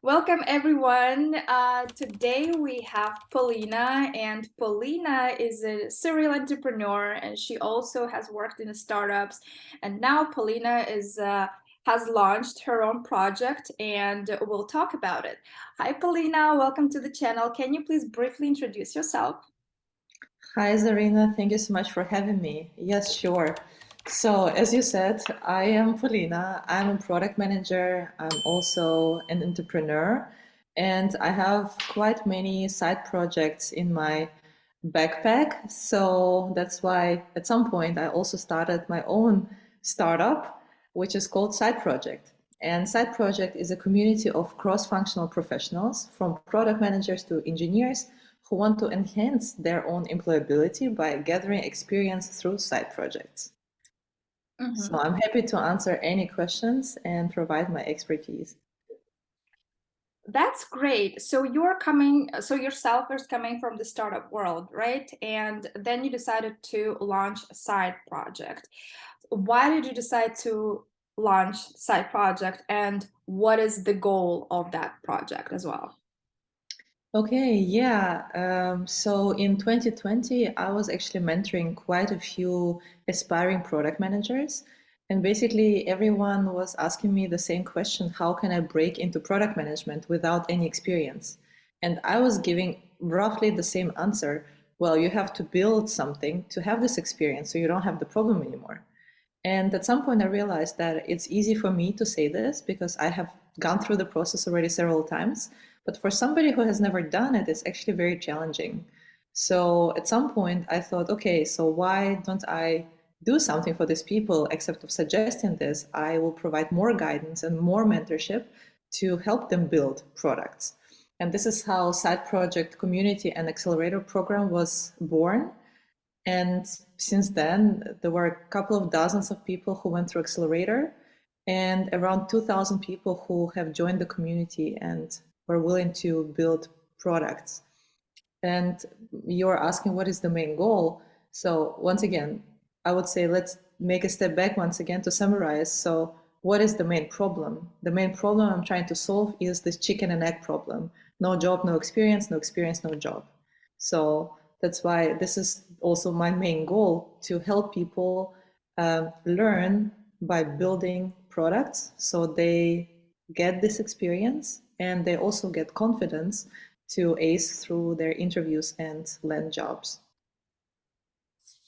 Welcome everyone. Today we have Polina, and Polina is a serial entrepreneur, and she also has worked in startups. And now Polina is has launched her own project, and we'll talk about it. Hi, Polina. Welcome to the channel. Can you please briefly introduce yourself? Hi, Zarina. Thank you so much for having me. Yes, sure. So, as you said, I am Polina. I'm a product manager. I'm also an entrepreneur, and I have quite many side projects in my backpack. So, that's why at some point I also started my own startup, which is called SideProject. And SideProject is a community of cross-functional professionals, from product managers to engineers, who want to enhance their own employability by gathering experience through side projects. So Mhm. I'm happy to answer any questions and provide my expertise. That's great. So you're coming, so yourself is coming from the startup world, right? And then you decided to launch a side project. Why did you decide to launch side project, and what is the goal of that project as well? Okay, yeah. So in 2020, I was actually mentoring quite a few aspiring product managers. And basically, everyone was asking me the same question: how can I break into product management without any experience? And I was giving roughly the same answer. Well, you have to build something to have this experience so you don't have the problem anymore. And at some point, I realized that it's easy for me to say this because I have gone through the process already several times. But for somebody who has never done it, it's actually very challenging. So at some point, I thought, okay, so why don't I do something for these people? Except of suggesting this, I will provide more guidance and more mentorship to help them build products. And this is how SideProject Community and Accelerator program was born. And since then, there were a couple of dozens of people who went through Accelerator and around 2,000 people who have joined the community and were willing to build products. And you're asking what is the main goal. So once again, I would say let's make a step back once again to summarize. So what is the main problem? The main problem I'm trying to solve is this chicken and egg problem. No job, no experience, no experience, no job. So that's why this is also my main goal, to help people learn by building products so they get this experience and they also get confidence to ace through their interviews and land jobs.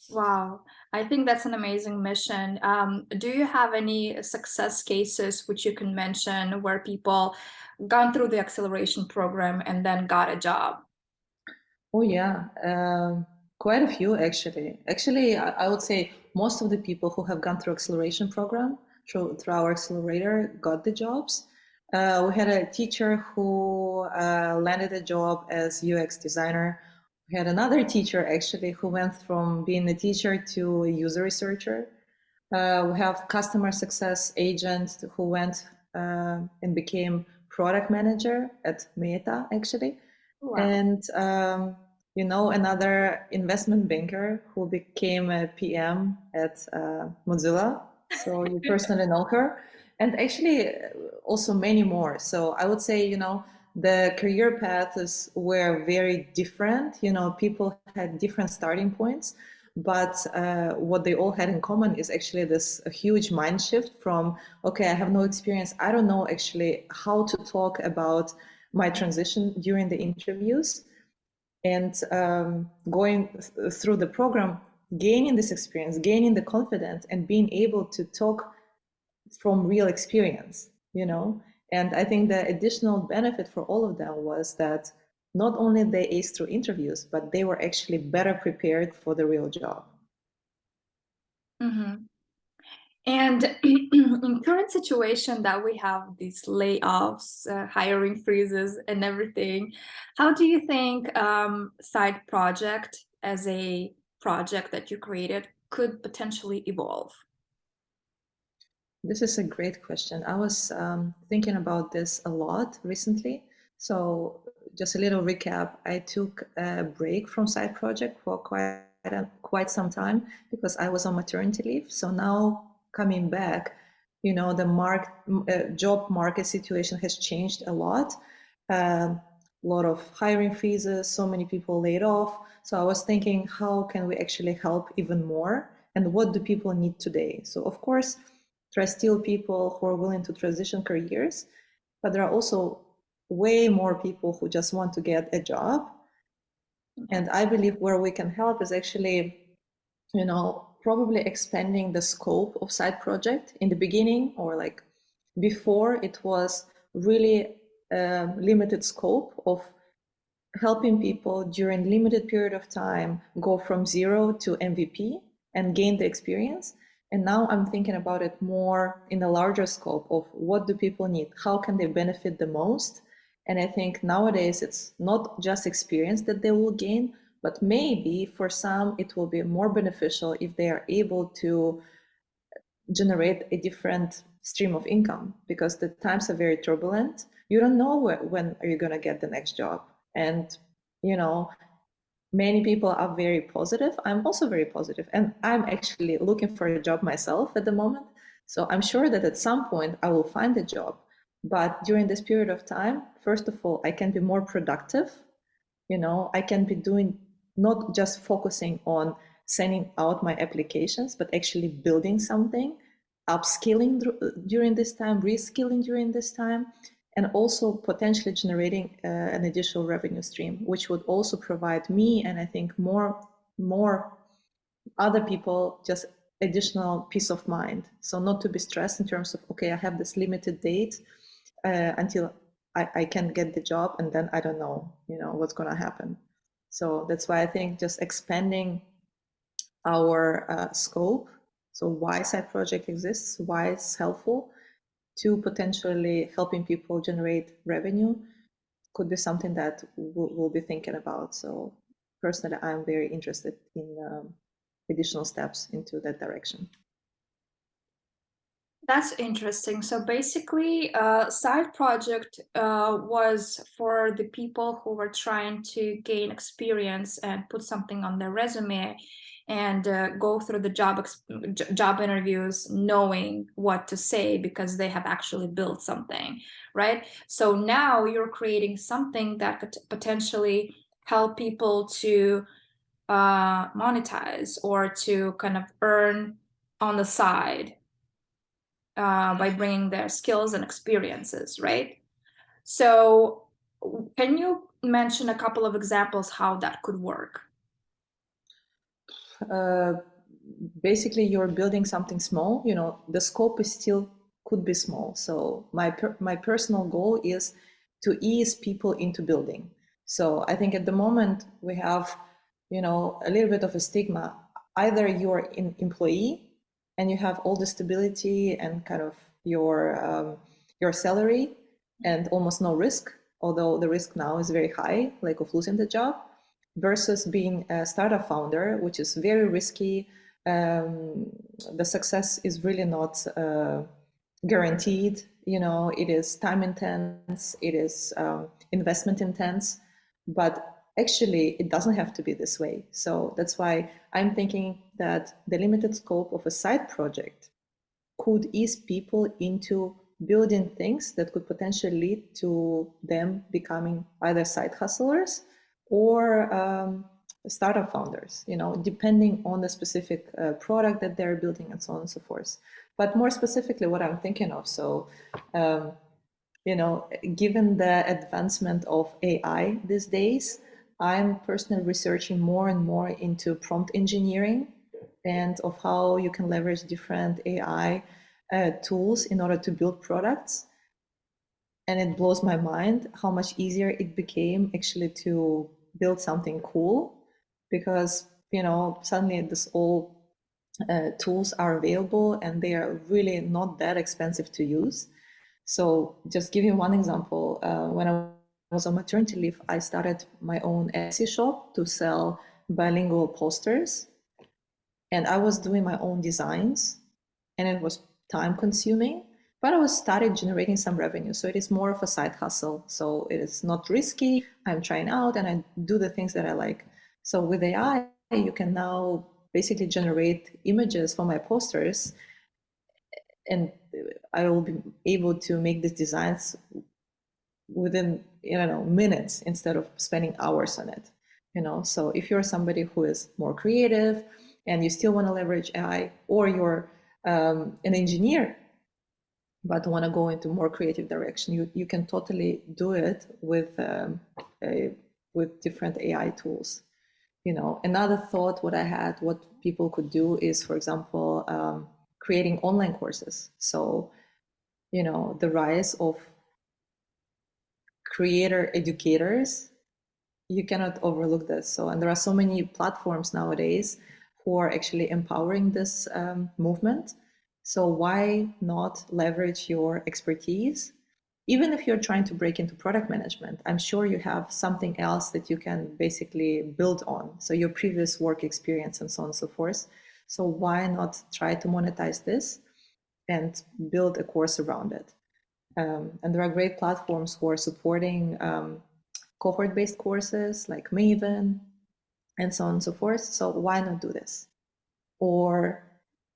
Wow, I think that's an amazing mission. Do you have any success cases which you can mention where people gone through the acceleration program and then got a job? Oh yeah, quite a few actually. Actually, I would say most of the people who have gone through acceleration program through our accelerator got the jobs. We had a teacher who landed a job as UX designer. We had another teacher actually who went from being a teacher to a user researcher. We have customer success agent who went and became product manager at Meta actually. Wow. And another investment banker who became a PM at Mozilla. So you personally know her, and actually also many more. So I would say, the career paths were very different. People had different starting points, but what they all had in common is actually this a huge mind shift from, okay, I have no experience. I don't know actually how to talk about my transition during the interviews, and going through the program, gaining this experience, gaining the confidence, and being able to talk from real experience. And I think the additional benefit for all of them was that not only they aced through interviews, but they were actually better prepared for the real job. Mhm. And in current situation that we have these layoffs, hiring freezes, and everything, how do you think Side Project as a project that you created could potentially evolve? This is a great question. I was thinking about this a lot recently. So, just a little recap. I took a break from SideProject for quite some time because I was on maternity leave. So now coming back, the job market situation has changed a lot. A lot of hiring freezes, so many people laid off. So I was thinking, how can we actually help even more? And what do people need today? So of course, there are still people who are willing to transition careers, but there are also way more people who just want to get a job. And I believe where we can help is actually, probably expanding the scope of SideProject. In the beginning, or like before, it was really limited scope of helping people during limited period of time go from zero to MVP and gain the experience. And now I'm thinking about it more in a larger scope of what do people need? How can they benefit the most? And I think nowadays it's not just experience that they will gain, but maybe for some it will be more beneficial if they are able to generate a different stream of income, because the times are very turbulent. You don't know when are you going to get the next job. And many people are very positive. I'm also very positive, and I'm actually looking for a job myself at the moment. So I'm sure that at some point I will find a job. But during this period of time, first of all, I can be more productive. I can be doing, not just focusing on sending out my applications, but actually building something, upskilling during this time, reskilling during this time, and also potentially generating an additional revenue stream, which would also provide me, and I think more other people, just additional peace of mind. So not to be stressed in terms of, okay, I have this limited date until I can get the job, and then I don't know, what's going to happen. So that's why I think just expanding our scope, so why SideProject exists, why it's helpful, to potentially helping people generate revenue could be something that we'll be thinking about. So personally, I'm very interested in additional steps into that direction. That's interesting. So basically, SideProject was for the people who were trying to gain experience and put something on their resume and go through the job interviews knowing what to say because they have actually built something, right? So now you're creating something that could potentially help people to monetize or to kind of earn on the side by bringing their skills and experiences, right? So can you mention a couple of examples how that could work? Uh, Basically, you're building something small. The scope is still could be small. So my personal goal is to ease people into building. So I think at the moment we have, a little bit of a stigma. Either you're an employee and you have all the stability and kind of your salary and almost no risk, although the risk now is very high, like of losing the job, versus being a startup founder, which is very risky. The success is really not guaranteed. It is time intense, it is investment intense, but actually it doesn't have to be this way. So that's why I'm thinking that the limited scope of a side project could ease people into building things that could potentially lead to them becoming either side hustlers or startup founders, depending on the specific product that they're building and so on and so forth. But more specifically, what I'm thinking of, so, given the advancement of AI these days, I'm personally researching more and more into prompt engineering and of how you can leverage different AI tools in order to build products. And it blows my mind how much easier it became actually to build something cool, because suddenly this all tools are available and they are really not that expensive to use. So just give you one example, when I was on maternity leave, I started my own Etsy shop to sell bilingual posters, and I was doing my own designs, and it was time consuming, but I was started generating some revenue. So it is more of a side hustle. So it is not risky. I'm trying out and I do the things that I like. So with AI, you can now basically generate images for my posters, and I will be able to make these designs within, minutes instead of spending hours on it. So if you're somebody who is more creative and you still want to leverage AI, or you're an engineer but want to go into more creative direction, you can totally do it with different AI tools. Another thought what I had, what people could do is, for example, creating online courses. So the rise of creator educators, you cannot overlook this. So, and there are so many platforms nowadays who are actually empowering this movement. So why not leverage your expertise? Even if you're trying to break into product management, I'm sure you have something else that you can basically build on. So your previous work experience and so on and so forth. So why not try to monetize this and build a course around it? And there are great platforms who are supporting cohort-based courses like Maven and so on and so forth. So why not do this? Or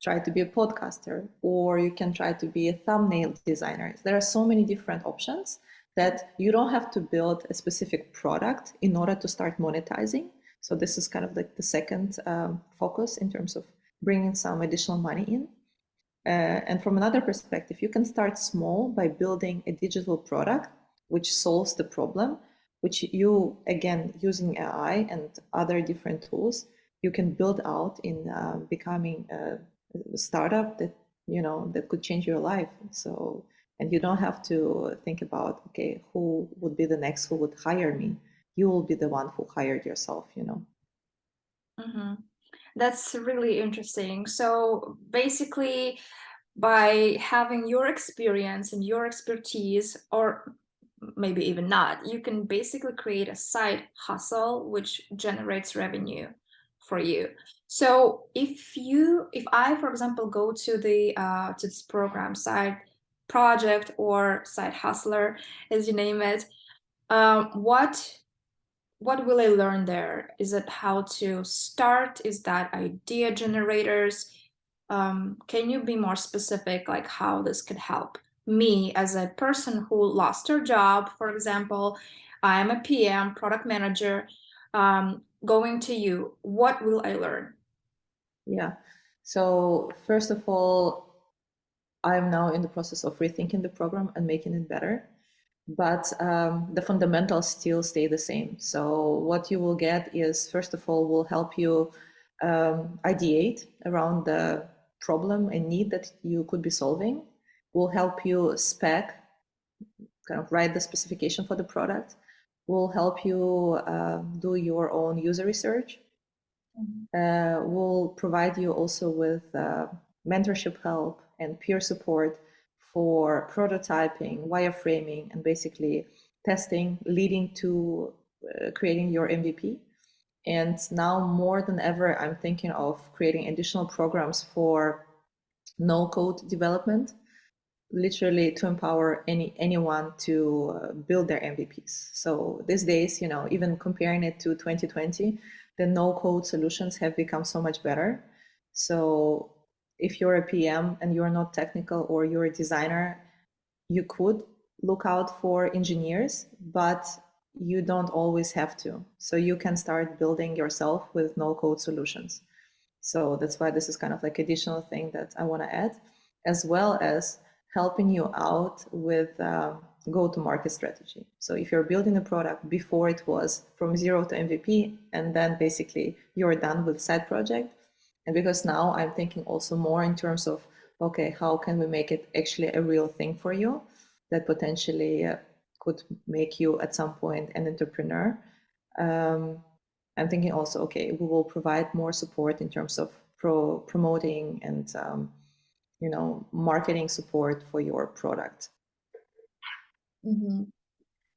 try to be a podcaster, or you can try to be a thumbnail designer. There are so many different options that you don't have to build a specific product in order to start monetizing. So this is kind of like the second focus in terms of bringing some additional money in. And from another perspective, you can start small by building a digital product which solves the problem, which you, again, using AI and other different tools, you can build out in becoming a startup that, that could change your life. So, and you don't have to think about, okay, who would be the next who would hire me? You will be the one who hired yourself. Mm-hmm. That's really interesting. So basically, by having your experience and your expertise, or maybe even not, you can basically create a side hustle which generates revenue for you. So if I, for example, go to to this program, Side Project or Side Hustler, as you name it, what will I learn there? Is it how to start? Is that idea generators? Can you be more specific, like how this could help me as a person who lost her job, for example? I am a PM, product manager. Going to you, what will I learn? Yeah. So first of all, I'm now in the process of rethinking the program and making it better. But the fundamentals still stay the same. So what you will get is, first of all, will help you ideate around the problem and need that you could be solving. Will help you spec, kind of write the specification for the product. Will help you do your own user research. Will provide you also with mentorship help and peer support for prototyping, wireframing, and basically testing, leading to creating your MVP. And now more than ever, I'm thinking of creating additional programs for no-code development, literally to empower anyone to build their MVPs. So these days, even comparing it to 2020, the no-code solutions have become so much better. So if you're a PM and you're not technical, or you're a designer, you could look out for engineers, but you don't always have to. So you can start building yourself with no-code solutions. So that's why this is kind of like additional thing that I want to add, as well as helping you out with go-to-market strategy. So if you're building a product, before it was from zero to MVP, and then basically you're done with side project. And because now I'm thinking also more in terms of, okay, how can we make it actually a real thing for you that potentially could make you at some point an entrepreneur. I'm thinking also, okay, we will provide more support in terms of promoting and marketing support for your product. Mhm.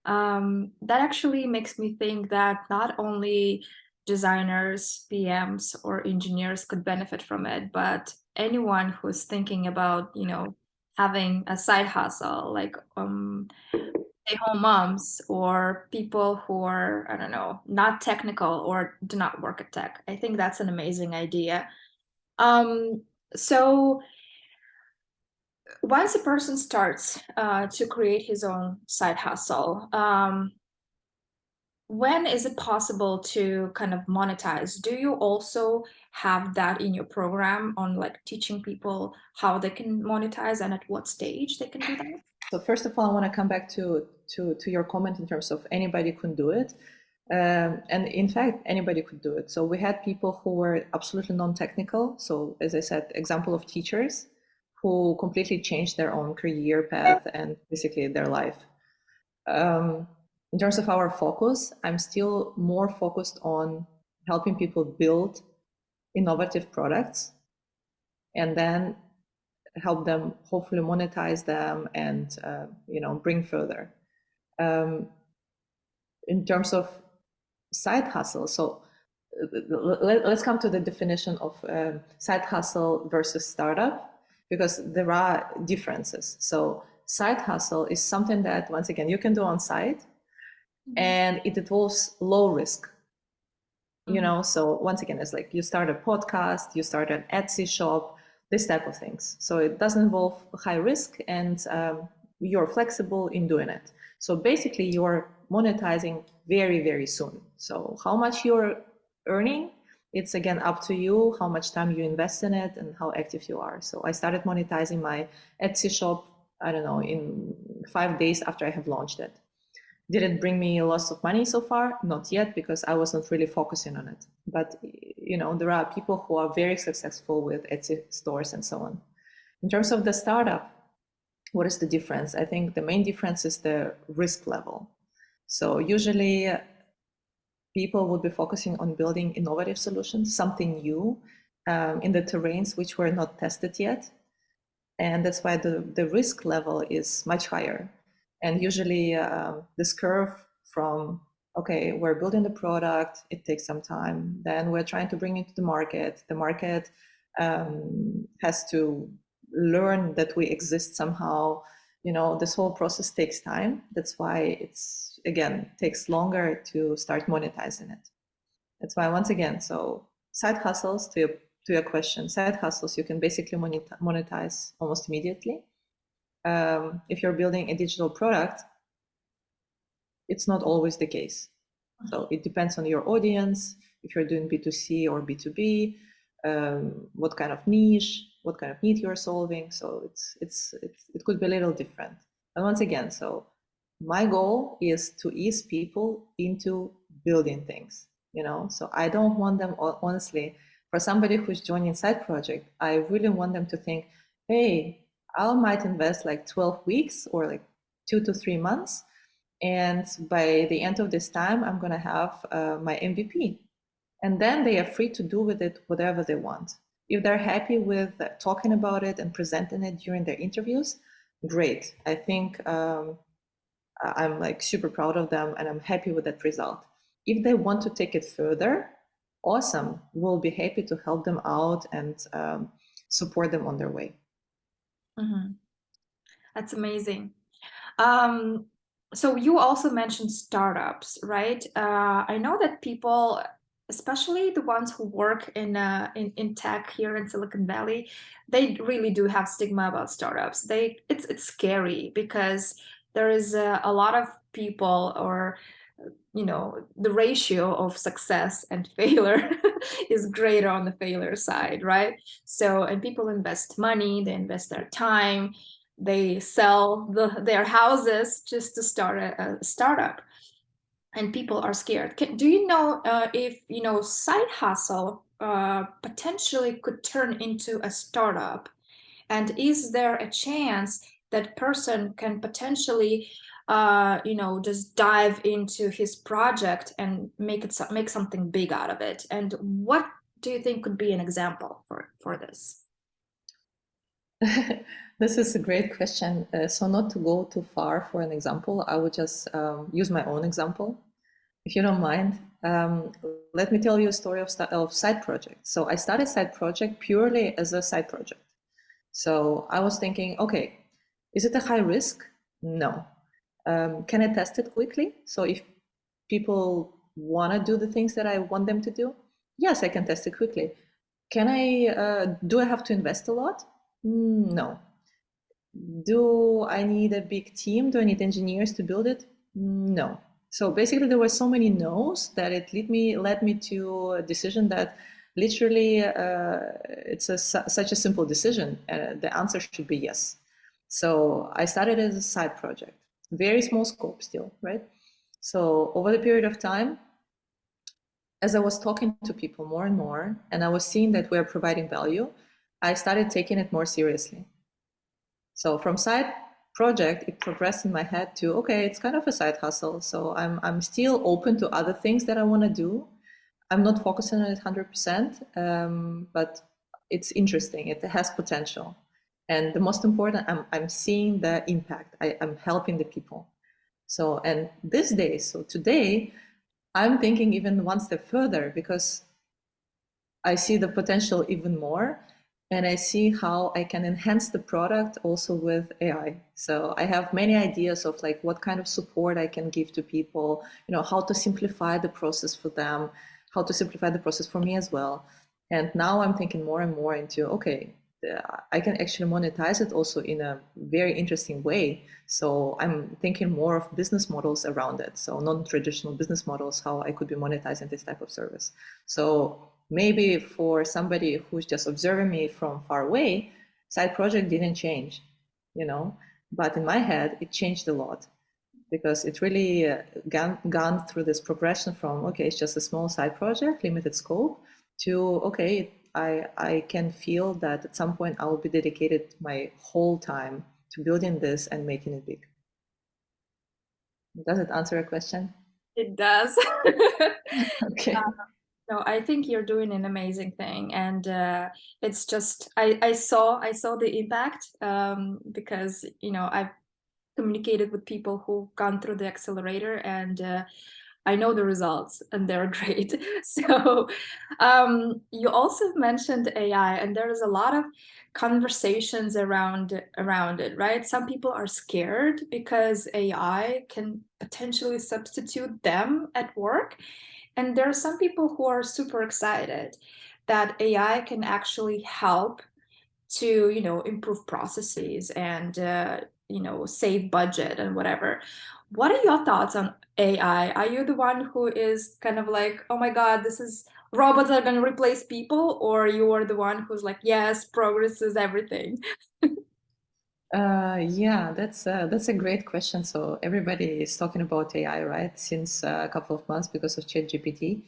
That actually makes me think that not only designers, PMs, or engineers could benefit from it, but anyone who's thinking about, having a side hustle, like stay-home moms or people who are, I don't know, not technical or do not work at tech. I think that's an amazing idea. Um, so once a person starts to create his own side hustle, when is it possible to kind of monetize? Do you also have that in your program on like teaching people how they can monetize and at what stage they can do that? So first of all, I want to come back to your comment in terms of anybody could do it. And in fact, anybody could do it. So we had people who were absolutely non-technical. So as I said, example of teachers who completely changed their own career path and basically their life. In terms of our focus, I'm still more focused on helping people build innovative products and then help them hopefully monetize them and bring further. In terms of side hustle, so let's come to the definition of side hustle versus startup, because there are differences. So side hustle is something that, once again, you can do on site, and it involves low risk. So once again, it's like you start a podcast, you start an Etsy shop, this type of things. So it doesn't involve high risk, and you're flexible in doing it. So basically you're monetizing very, very soon. So how much you're earning, it's again up to you, how much time you invest in it and how active you are. So I started monetizing my Etsy shop, I don't know, in 5 days after I have launched it. Did it bring me lots of money so far? Not yet, because I wasn't really focusing on it. But there are people who are very successful with Etsy stores and so on. In terms of the startup, what is the difference? I think the main difference is the risk level. So usually people would be focusing on building innovative solutions, something new in the terrains which were not tested yet. And that's why the risk level is much higher. And usually this curve from, okay, we're building the product, it takes some time, then we're trying to bring it to the market. The market has to learn that we exist somehow. This whole process takes time. That's why it's, again, takes longer to start monetizing it. That's why, once again, so side hustles, to your question, side hustles, you can basically monetize almost immediately. If you're building a digital product, it's not always the case. So it depends on your audience, if you're doing B2C or B2B, what kind of niche, what kind of need you're solving. So it could be a little different. And once again, so my goal is to ease people into building things, so I don't want them, honestly, for somebody who's joining SideProject, I really want them to think, hey, I might invest like 12 weeks or like 2 to 3 months, and by the end of this time I'm going to have my MVP, and then they are free to do with it whatever they want. If they're happy with talking about it and presenting it during their interviews, great. I think I'm like super proud of them and I'm happy with that result. If they want to take it further, awesome. We'll be happy to help them out and support them on their way. That's amazing. So you also mentioned startups, right? I know that people, especially the ones who work in tech here in Silicon Valley, they really do have stigma about startups. It's scary because there is a lot of people, or the ratio of success and failure is greater on the failure side, right? So, and people invest money, they invest their time, they sell their houses just to start a startup, and people are scared. Do you know if side hustle potentially could turn into a startup, and is there a chance that person can potentially just dive into his project and make something big out of it? And what do you think could be an example for this? This is a great question. So not to go too far for an example, I would just use my own example, if you don't mind. Let me tell you a story of SideProject. So I started SideProject purely as a side project. So I was thinking, okay, is it a high risk? No. Can I test it quickly? So if people want to do the things that I want them to do, yes, I can test it quickly. Do I have to invest a lot? No. Do I need a big team? Do I need engineers to build it? No. So basically, there were so many no's that it led me to a decision that literally it's such a simple decision. The answer should be yes. So I started as a side project, very small scope still, right? So over the period of time, as I was talking to people more and more, and I was seeing that we're providing value, I started taking it more seriously. So from side project, it progressed in my head to, okay, it's kind of a side hustle. So I'm still open to other things that I want to do. I'm not focusing on it 100%, but it's interesting. It has potential. And the most important, I'm seeing the impact. I'm helping the people. So, and these days, so today, I'm thinking even one step further because I see the potential even more, and I see how I can enhance the product also with AI. So I have many ideas of like what kind of support I can give to people, how to simplify the process for them, how to simplify the process for me as well. And now I'm thinking more and more into, okay, I can actually monetize it also in a very interesting way. So I'm thinking more of business models around it. So non-traditional business models, how I could be monetizing this type of service. So maybe for somebody who's just observing me from far away, SideProject didn't change, but in my head, it changed a lot because it really gone through this progression from, okay, it's just a small side project, limited scope, to, okay, I can feel that at some point I will be dedicated my whole time to building this and making it big. Does it answer a question? It does. Okay. No, I think you're doing an amazing thing, and it's just I saw the impact because I've communicated with people who've gone through the accelerator, and I know the results, and they're great. So you also mentioned AI, and there's a lot of conversations around it, right? Some people are scared because AI can potentially substitute them at work. And there are some people who are super excited that AI can actually help to, improve processes and, save budget and whatever. What are your thoughts on AI? Are you the one who is kind of like, oh my God, this is robots are going to replace people? Or you are the one who's like, yes, progress is everything? Yeah, that's a great question. So everybody is talking about AI, right? Since a couple of months because of ChatGPT.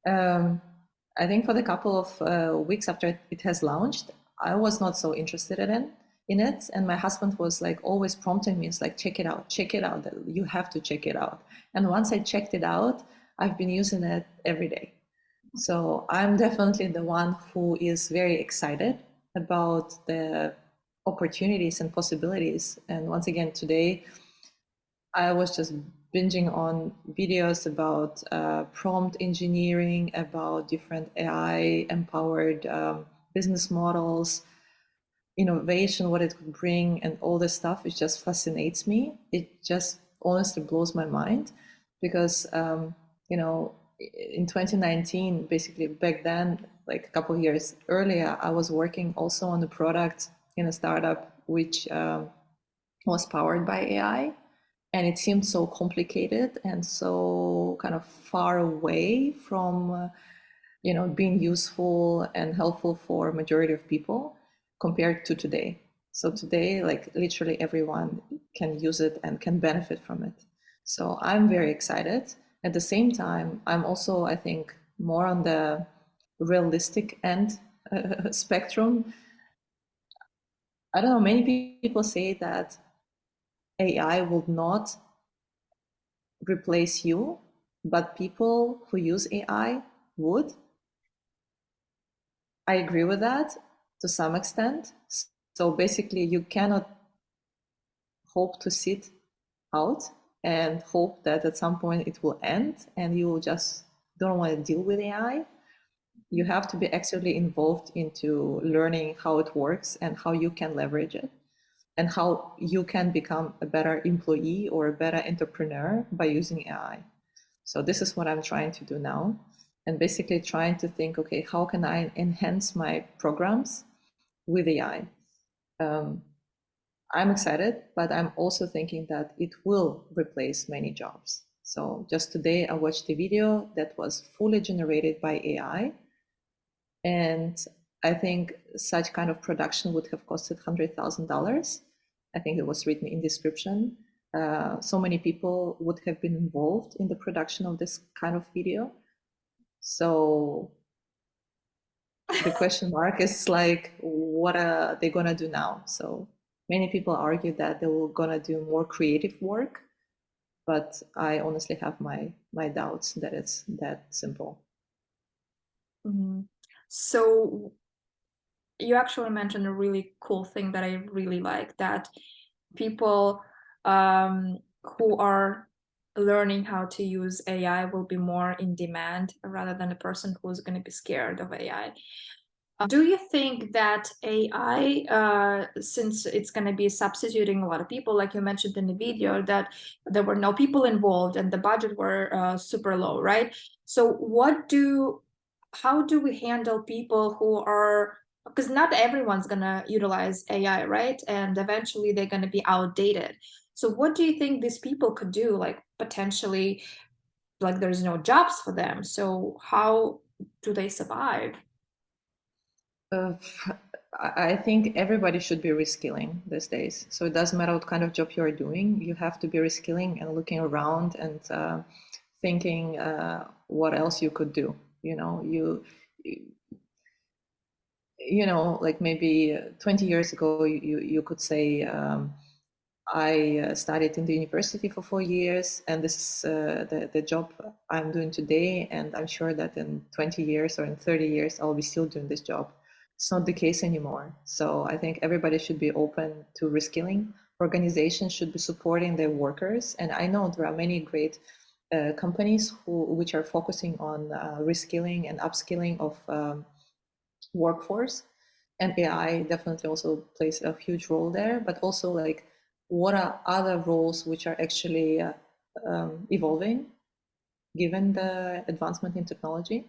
Um, I think for the couple of weeks after it has launched, I was not so interested in it, and my husband was like always prompting me. It's like, check it out, check it out. You have to check it out. And once I checked it out, I've been using it every day. So I'm definitely the one who is very excited about the opportunities and possibilities. And once again, today, I was just binging on videos about prompt engineering, about different AI empowered business models, innovation, what it could bring, and all this stuff. It just fascinates me. It just honestly blows my mind because, in 2019, basically back then, like a couple of years earlier, I was working also on a product in a startup which was powered by AI. And it seemed so complicated and so kind of far away from being useful and helpful for majority of people compared to today. So today, like literally everyone can use it and can benefit from it. So I'm very excited. At the same time, I'm also, I think, more on the realistic end spectrum. I don't know, many people say that AI will not replace you, but people who use AI would. I agree with that to some extent. So basically, you cannot hope to sit out and hope that at some point it will end and you will just don't want to deal with AI. You have to be actively involved into learning how it works and how you can leverage it and how you can become a better employee or a better entrepreneur by using AI. So this is what I'm trying to do now, and basically trying to think, okay, how can I enhance my programs with AI? I'm excited, but I'm also thinking that it will replace many jobs. So just today, I watched a video that was fully generated by AI. And I think such kind of production would have costed $100,000. I think it was written in description. So many people would have been involved in the production of this kind of video. So the question mark is like, what are they gonna do now? So many people argue that they were gonna do more creative work, but I honestly have my doubts that it's that simple. So you actually mentioned a really cool thing that I really like, that people who are learning how to use AI will be more in demand rather than a person who's going to be scared of AI. Do you think that AI, since it's going to be substituting a lot of people, like you mentioned in the video, that there were no people involved and the budget were super low, right? So how do we handle people who are, because not everyone's going to utilize AI, right? And eventually they're going to be outdated. So what do you think these people could do? Like potentially, like there's no jobs for them. So how do they survive? Uh, I think everybody should be reskilling these days. So it doesn't matter what kind of job you are doing, you have to be reskilling and looking around and thinking what else you could do. Like maybe 20 years ago, you could say, I studied in the university for 4 years, and this is the job I'm doing today. And I'm sure that in 20 years or in 30 years, I'll be still doing this job. It's not the case anymore. So I think everybody should be open to reskilling. Organizations should be supporting their workers. And I know there are many great companies which are focusing on reskilling and upskilling of workforce. And AI definitely also plays a huge role there, but also like what are other roles which are actually evolving given the advancement in technology,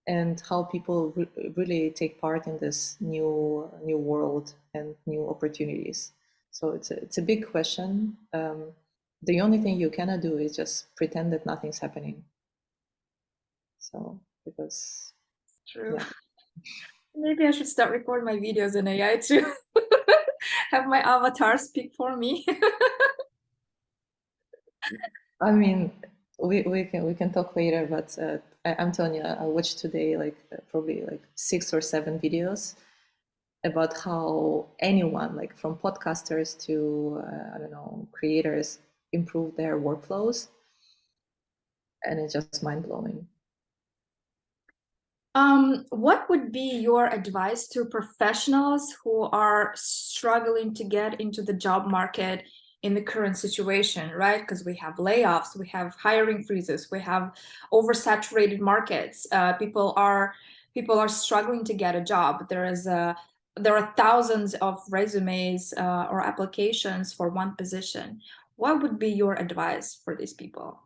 and how people really take part in this new world and new opportunities. So it's a big question. The only thing you cannot do is just pretend that nothing's happening. So because True. yeah. Maybe I should start recording my videos in AI too. Have my avatar speak for me. I mean, we can talk later, but I'm telling you, I watched today like probably like 6 or 7 videos about how anyone, like from podcasters to I don't know, creators, improve their workflows, and it's just mind blowing. What would be your advice to professionals who are struggling to get into the job market in the current situation, right? Because we have layoffs, we have hiring freezes, we have oversaturated markets. People are struggling to get a job. There are thousands of resumes or applications for one position. What would be your advice for these people?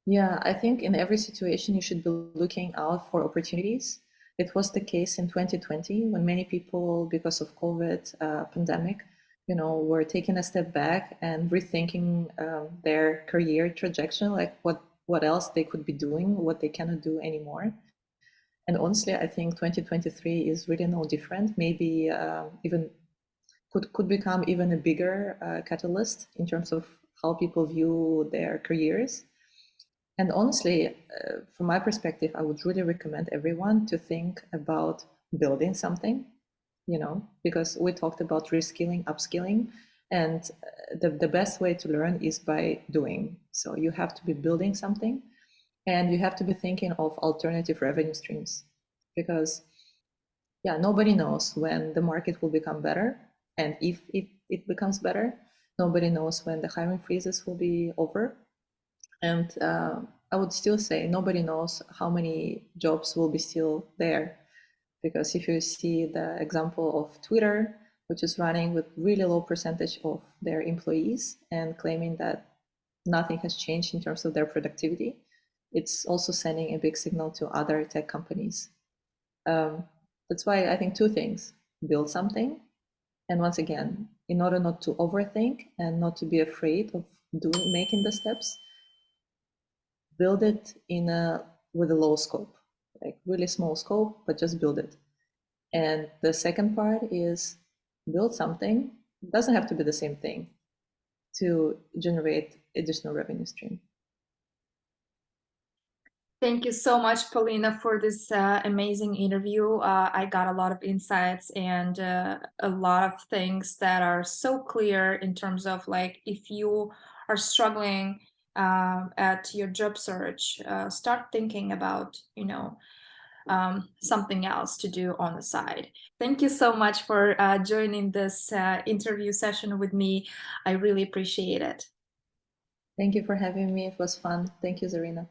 Yeah, I think in every situation you should be looking out for opportunities. It was the case in 2020 when many people, because of COVID pandemic, were taking a step back and rethinking their career trajectory, like what else they could be doing, what they cannot do anymore. And honestly, I think 2023 is really no different. Maybe even could become even a bigger catalyst in terms of how people view their careers. And honestly, from my perspective, I would really recommend everyone to think about building something, because we talked about reskilling, upskilling, and the best way to learn is by doing. So you have to be building something, and you have to be thinking of alternative revenue streams, because yeah, nobody knows when the market will become better, and if it becomes better, nobody knows when the hiring freezes will be over. And I would still say nobody knows how many jobs will be still there. Because if you see the example of Twitter, which is running with really low percentage of their employees and claiming that nothing has changed in terms of their productivity, it's also sending a big signal to other tech companies. That's why I think two things: build something And once again, in order not to overthink and not to be afraid of making the steps, build it with a low scope, like really small scope, but just build it. And the second part is build something. It doesn't have to be the same thing to generate additional revenue stream. Thank you so much, Polina, for this amazing interview. I got a lot of insights and a lot of things that are so clear in terms of like if you are struggling at your job search, start thinking about, something else to do on the side. Thank you so much for joining this interview session with me. I really appreciate it. Thank you for having me. It was fun. Thank you, Zarina.